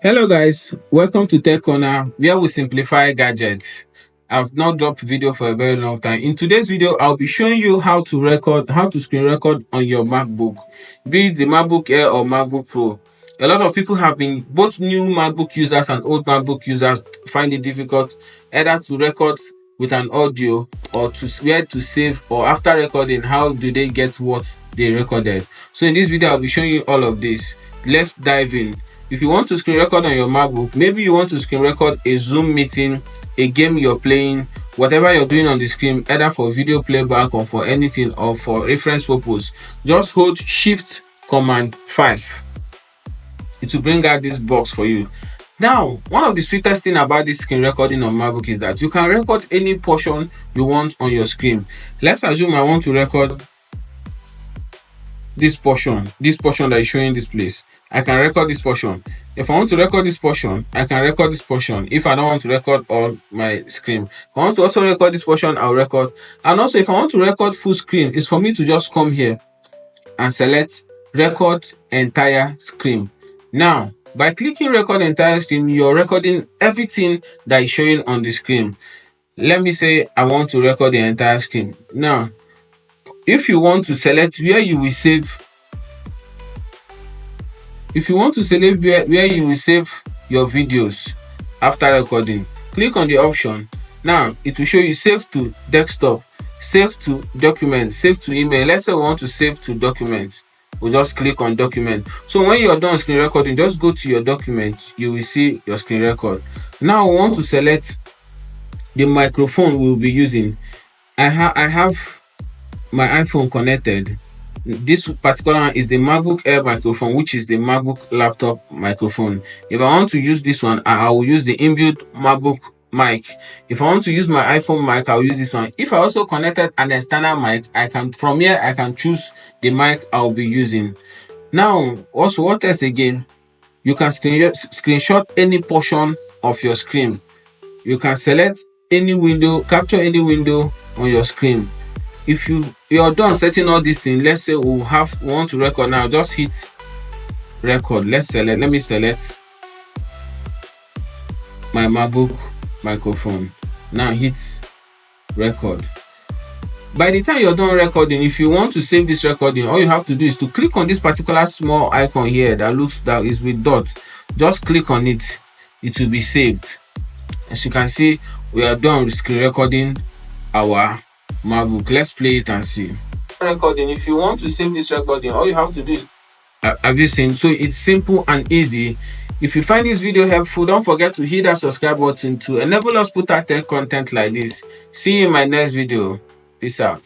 Hello guys, welcome to Tech Corner where we simplify gadgets. I've not dropped video for a very long time. In today's video, I'll be showing you how to screen record on your MacBook, be it the MacBook Air or MacBook Pro. A lot of people have been, both new MacBook users and old MacBook users find it difficult either to record with an audio or to where to save, or after recording, how do they get what they recorded. So in this video, I'll be showing you all of this. Let's dive in. If you want to screen record on your MacBook, maybe you want to screen record a Zoom meeting, a game you're playing, whatever you're doing on the screen, either for video playback or for anything or for reference purpose, just hold Shift Command 5. It will bring out this box for you. Now, one of the sweetest thing about this screen recording on MacBook is that you can record any portion you want on your screen. Let's assume I want to record this portion that is showing this place. I can record this portion. If I want to record this portion, I can record this portion. If I don't want to record all my screen, if I want to also record this portion, I'll record. And also, if I want to record full screen, it's for me to just come here and select record entire screen. Now, by clicking record entire screen, you're recording everything that is showing on the screen. Let me say I want to record the entire screen. Now, if you want to select where you will save, where you will save your videos after recording, click on the option. Now it will show you save to desktop, save to document, save to email. Let's say we want to save to document. We'll just click on document. So when you're done screen recording, just go to your document. You will see your screen record. Now we want to select the microphone we'll be using. I have my iPhone connected. This particular one is the MacBook Air microphone, which is the MacBook laptop microphone. If I want to use this one, I will use the inbuilt MacBook mic. If I want to use my iPhone mic, I'll use this one. If I also connected an external mic, from here I can choose the mic I'll be using. Now, also, what else again? You can screenshot any portion of your screen. You can select any window, capture any window on your screen. If you're done setting all these things, let's say we want to record now, just hit record. Let me select my MacBook microphone. Now hit record. By the time you're done recording, if you want to save this recording, all you have to do is to click on this particular small icon here that is with dot. Just click on it. It will be saved. As you can see, we are done with screen recording our MacBook. Let's play it and see. Recording. If you want to save this recording, all you have to do is, have you seen? So it's simple and easy. If you find this video helpful, don't forget to hit that subscribe button to enable us put out tech content like this. See you in my next video. Peace out.